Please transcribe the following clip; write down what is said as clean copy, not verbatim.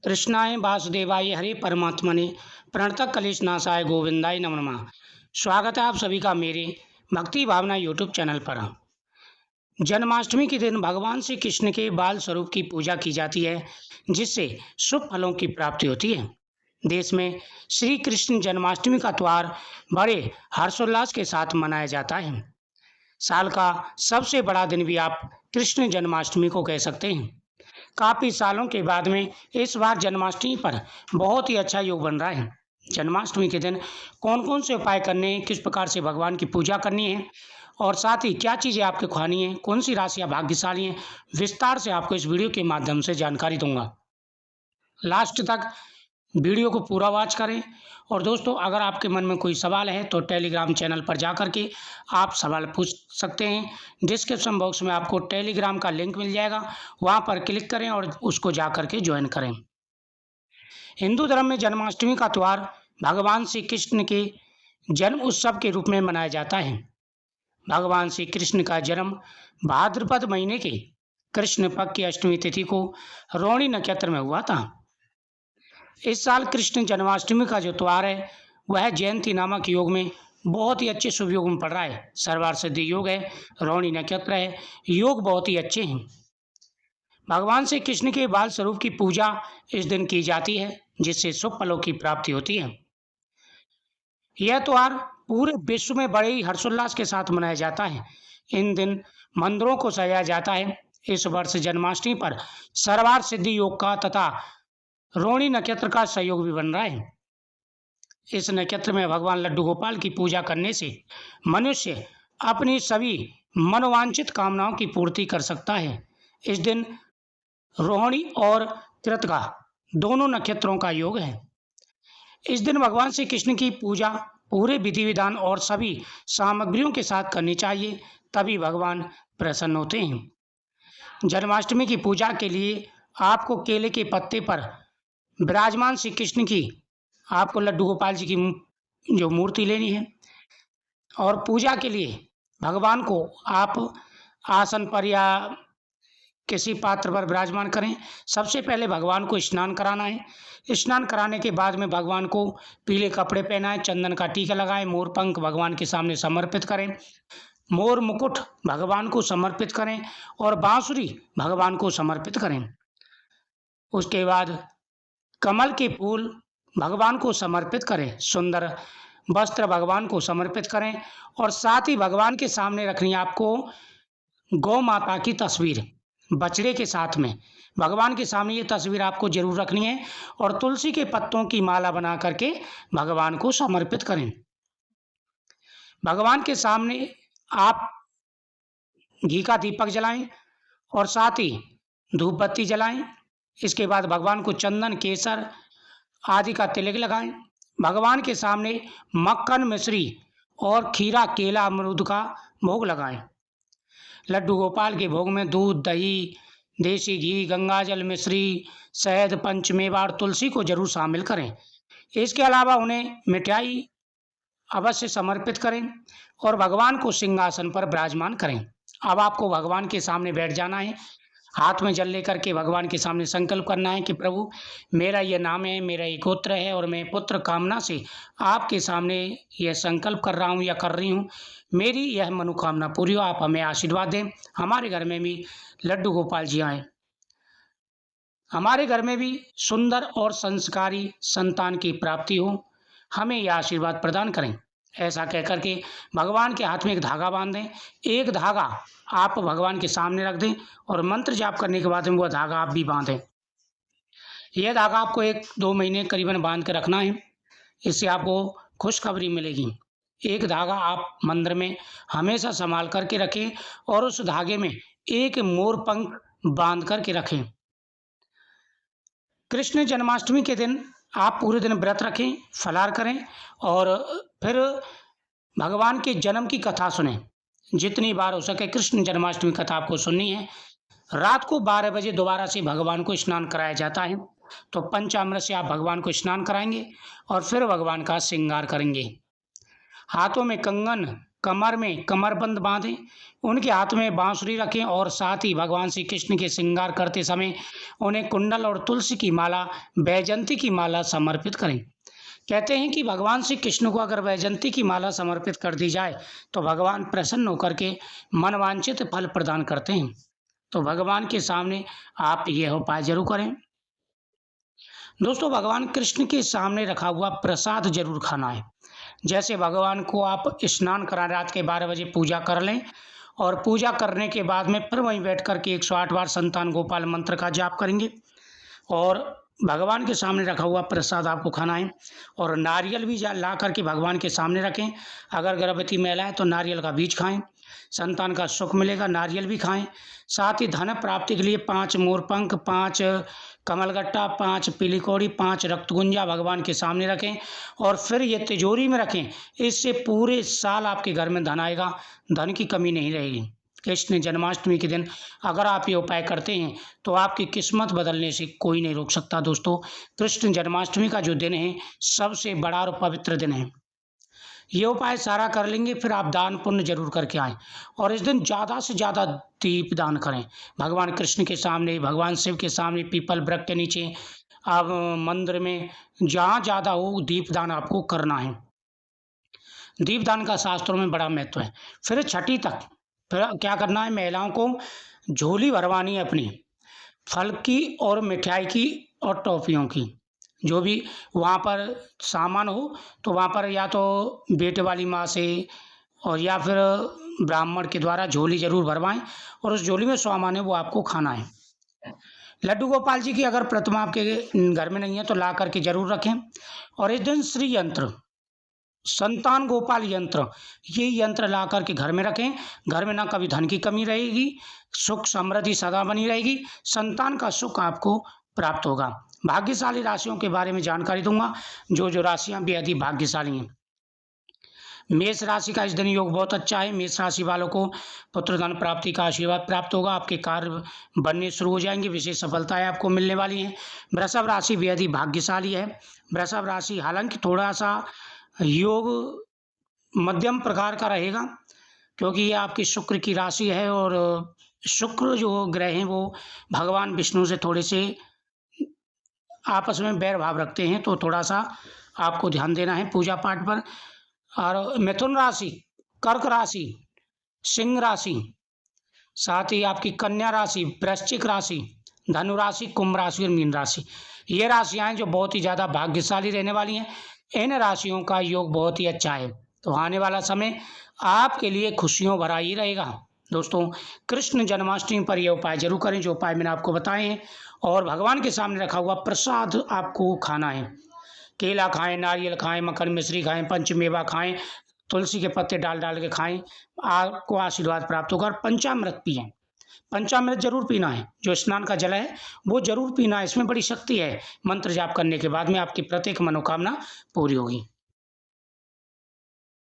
कृष्णाय वासुदेवाय हरे परमात्मने प्रणतः कलेशनाशाय गोविंदाय नमो नमः। स्वागत है आप सभी का मेरे भक्ति भावना यूट्यूब चैनल पर। जन्माष्टमी के दिन भगवान श्री कृष्ण के बाल स्वरूप की पूजा की जाती है, जिससे शुभ फलों की प्राप्ति होती है। देश में श्री कृष्ण जन्माष्टमी का त्योहार बड़े हर्षोल्लास के साथ मनाया जाता है। साल का सबसे बड़ा दिन भी आप कृष्ण जन्माष्टमी को कह सकते हैं। काफ़ी सालों के बाद में इस बार जन्माष्टमी पर बहुत ही अच्छा योग बन रहा है। जन्माष्टमी के दिन कौन कौन से उपाय करने हैं, किस प्रकार से भगवान की पूजा करनी है और साथ ही क्या चीज़ें आपको खानी है, कौन सी राशियाँ भाग्यशाली हैं, विस्तार से आपको इस वीडियो के माध्यम से जानकारी दूंगा। लास्ट तक वीडियो को पूरा वॉच करें। और दोस्तों, अगर आपके मन में कोई सवाल है तो टेलीग्राम चैनल पर जा कर के आप सवाल पूछ सकते हैं। डिस्क्रिप्शन बॉक्स में आपको टेलीग्राम का लिंक मिल जाएगा, वहां पर क्लिक करें और उसको जा कर के ज्वाइन करें। हिंदू धर्म में जन्माष्टमी का त्यौहार भगवान श्री कृष्ण के जन्म उत्सव के रूप में मनाया जाता है। भगवान श्री कृष्ण का जन्म भाद्रपद महीने के कृष्ण पक्ष की अष्टमी तिथि को रोहिणी नक्षत्र में हुआ था। इस साल कृष्ण जन्माष्टमी का जो त्यौहार है वह जयंती नामक योग में बहुत ही अच्छे शुभ योग में पड़ रहा है। सर्वार्थ सिद्धि योग है, रोहिणी नक्षत्र है, योग बहुत ही अच्छे हैं। भगवान श्री कृष्ण के बाल स्वरूप की पूजा इस दिन की जाती है, जिससे शुभ फलों की प्राप्ति होती है। यह त्यौहार पूरे विश्व में बड़े ही हर्षोल्लास के साथ मनाया जाता है। इन दिन मंदिरों को सजाया जाता है। इस वर्ष जन्माष्टमी पर सर्वार्थ सिद्धि योग का तथा रोहिणी नक्षत्र का सहयोग भी बन रहा है। इस नक्षत्र में भगवान लड्डू गोपाल की पूजा करने से मनुष्य अपनी सभी मनोवांछित कामनाओं की पूर्ति कर सकता है। इस दिन रोहिणी और कृतिका दोनों नक्षत्रों का योग है। इस दिन भगवान श्री कृष्ण की पूजा पूरे विधि विधान और सभी सामग्रियों के साथ करनी चाहिए, तभी भगवान प्रसन्न होते हैं। जन्माष्टमी की पूजा के लिए आपको केले के पत्ते पर विराजमान श्री कृष्ण की आपको लड्डू गोपाल जी की जो मूर्ति लेनी है और पूजा के लिए भगवान को आप आसन पर या किसी पात्र पर विराजमान करें। सबसे पहले भगवान को स्नान कराना है। स्नान कराने के बाद में भगवान को पीले कपड़े पहनाएं, चंदन का टीका लगाएं, मोर पंख भगवान के सामने समर्पित करें, मोर मुकुट भगवान को समर्पित करें और बांसुरी भगवान को समर्पित करें। उसके बाद कमल के फूल भगवान को समर्पित करें, सुंदर वस्त्र भगवान को समर्पित करें और साथ ही भगवान के सामने रखनी है आपको गौ माता की तस्वीर बछड़े के साथ में। भगवान के सामने ये तस्वीर आपको जरूर रखनी है और तुलसी के पत्तों की माला बना करके भगवान को समर्पित करें। भगवान के सामने आप घी का दीपक जलाएं और साथ ही धूप बत्ती जलाएं। इसके बाद भगवान को चंदन, केसर आदि का तिलक लगाएं। भगवान के सामने मक्खन, मिश्री और खीरा, केला, अमरूद का भोग लगाएं। लड्डू गोपाल के भोग में दूध, दही, देसी घी, गंगाजल, मिश्री, शहद, पंचमेवा और तुलसी को जरूर शामिल करें। इसके अलावा उन्हें मिठाई अवश्य समर्पित करें और भगवान को सिंहासन पर विराजमान करें। अब आपको भगवान के सामने बैठ जाना है। हाथ में जल लेकर के भगवान के सामने संकल्प करना है कि प्रभु, मेरा यह नाम है, मेरा ये गोत्र है और मैं पुत्र कामना से आपके सामने यह संकल्प कर रहा हूँ या कर रही हूँ, मेरी यह मनोकामना पूरी हो, आप हमें आशीर्वाद दें। हमारे घर में भी लड्डू गोपाल जी आए, हमारे घर में भी सुंदर और संस्कारी संतान की प्राप्ति हो, हमें यह आशीर्वाद प्रदान करें। ऐसा कहकर के भगवान के हाथ में एक धागा बांध दें। एक धागा आप भगवान के सामने रख दें और मंत्र जाप करने के बाद में वह धागा आप भी बांधें। यह धागा आपको 1-2 महीने करीबन बांध के रखना है, इससे आपको खुशखबरी मिलेगी। एक धागा आप मंदिर में हमेशा संभाल करके रखें और उस धागे में एक मोर पंख बांध करके रखें। कृष्ण जन्माष्टमी के दिन आप पूरे दिन व्रत रखें, फलाहार करें और फिर भगवान के जन्म की कथा सुनें। जितनी बार हो सके कृष्ण जन्माष्टमी कथा आपको सुननी है। रात को 12 बजे दोबारा से भगवान को स्नान कराया जाता है, तो पंचामृत से आप भगवान को स्नान कराएंगे और फिर भगवान का श्रृंगार करेंगे। हाथों में कंगन कमर में कमरबंद बांधें, उनके हाथ में बांसुरी रखें और साथ ही भगवान श्री कृष्ण के श्रृंगार करते समय उन्हें कुंडल और तुलसी की माला, वैजयंती की माला समर्पित करें। कहते हैं कि भगवान श्री कृष्ण को अगर वैजयंती की माला समर्पित कर दी जाए तो भगवान प्रसन्न होकर के मनवांछित फल प्रदान करते हैं। तो भगवान के सामने आप यह उपाय जरूर करें। दोस्तों, भगवान कृष्ण के सामने रखा हुआ प्रसाद जरूर खाना है। जैसे भगवान को आप स्नान करा, रात के 12 बजे पूजा कर लें और पूजा करने के बाद में फिर वहीं बैठ कर के 108 बार संतान गोपाल मंत्र का जाप करेंगे और भगवान के सामने रखा हुआ प्रसाद आपको खाना है। और नारियल भी ला करके भगवान के सामने रखें। अगर गर्भवती महिला है तो नारियल का बीज खाएं, संतान का सुख मिलेगा, नारियल भी खाएं। साथ ही धन प्राप्ति के लिए 5 मोरपंख, 5 कमलगट्टा, 5 पीली कौड़ी, 5 रक्तगुंजा भगवान के सामने रखें और फिर ये तिजोरी में रखें। इससे पूरे साल आपके घर में धन आएगा, धन की कमी नहीं रहेगी। कृष्ण जन्माष्टमी के दिन अगर आप ये उपाय करते हैं तो आपकी किस्मत बदलने से कोई नहीं रोक सकता। दोस्तों, कृष्ण जन्माष्टमी का जो दिन है सबसे बड़ा और पवित्र दिन है। ये उपाय सारा कर लेंगे, फिर आप दान पुण्य जरूर करके आएँ और इस दिन ज़्यादा से ज़्यादा दीप दान करें। भगवान कृष्ण के सामने, भगवान शिव के सामने, पीपल वृक्ष के नीचे, आप मंदिर में, जहाँ ज़्यादा हो दीप दान आपको करना है। दीप दान का शास्त्रों में बड़ा महत्व है। फिर छठी तक फिर क्या करना है, महिलाओं को झोली भरवानी है अपनी, फल की और मिठाई की और टॉफियों की। जो भी वहाँ पर सामान हो तो वहाँ पर या तो बेटे वाली माँ से और या फिर ब्राह्मण के द्वारा झोली जरूर भरवाएं और उस झोली में सामान है वो आपको खाना है। लड्डू गोपाल जी की अगर प्रतिमा आपके घर में नहीं है तो ला करके जरूर रखें। और इस दिन श्री यंत्र, संतान गोपाल यंत्र, ये यंत्र ला करके घर में रखें। घर में ना कभी धन की कमी रहेगी, सुख समृद्धि सदा बनी रहेगी, संतान का सुख आपको प्राप्त होगा। भाग्यशाली राशियों के बारे में जानकारी दूंगा, जो राशियां बेहद ही भाग्यशाली हैं। मेष राशि का इस दिन योग बहुत अच्छा है। मेष राशि वालों को पुत्र धन प्राप्ति का आशीर्वाद प्राप्त होगा, आपके कार्य बनने शुरू हो जाएंगे, विशेष सफलताएं आपको मिलने वाली हैं। वृषभ राशि बेहद ही भाग्यशाली है। वृषभ राशि हालांकि थोड़ा सा योग मध्यम प्रकार का रहेगा क्योंकि ये आपकी शुक्र की राशि है और शुक्र जो ग्रह हैं वो भगवान विष्णु से थोड़े से आपस में बैर भाव रखते हैं, तो थोड़ा सा आपको ध्यान देना है पूजा पाठ पर। और मिथुन राशि, कर्क राशि, सिंह राशि, साथ ही आपकी कन्या राशि, वृश्चिक राशि, धनु राशि, कुंभ राशि और मीन राशि, ये राशियां हैं जो बहुत ही ज़्यादा भाग्यशाली रहने वाली हैं। इन राशियों का योग बहुत ही अच्छा है, तो आने वाला समय आपके लिए खुशियों भरा ही रहेगा। दोस्तों, कृष्ण जन्माष्टमी पर यह उपाय जरूर करें जो उपाय मैंने आपको बताए हैं। और भगवान के सामने रखा हुआ प्रसाद आपको खाना है। केला खाएं, नारियल खाएं, मक्खन मिश्री खाएं, पंचमेवा खाएं, तुलसी के पत्ते डाल डाल के खाएं, आपको आशीर्वाद प्राप्त होगा। और पंचामृत पिएं, पंचामृत जरूर पीना है। जो स्नान का जल है वो जरूर पीना है, इसमें बड़ी शक्ति है। मंत्र जाप करने के बाद में आपकी प्रत्येक मनोकामना पूरी होगी।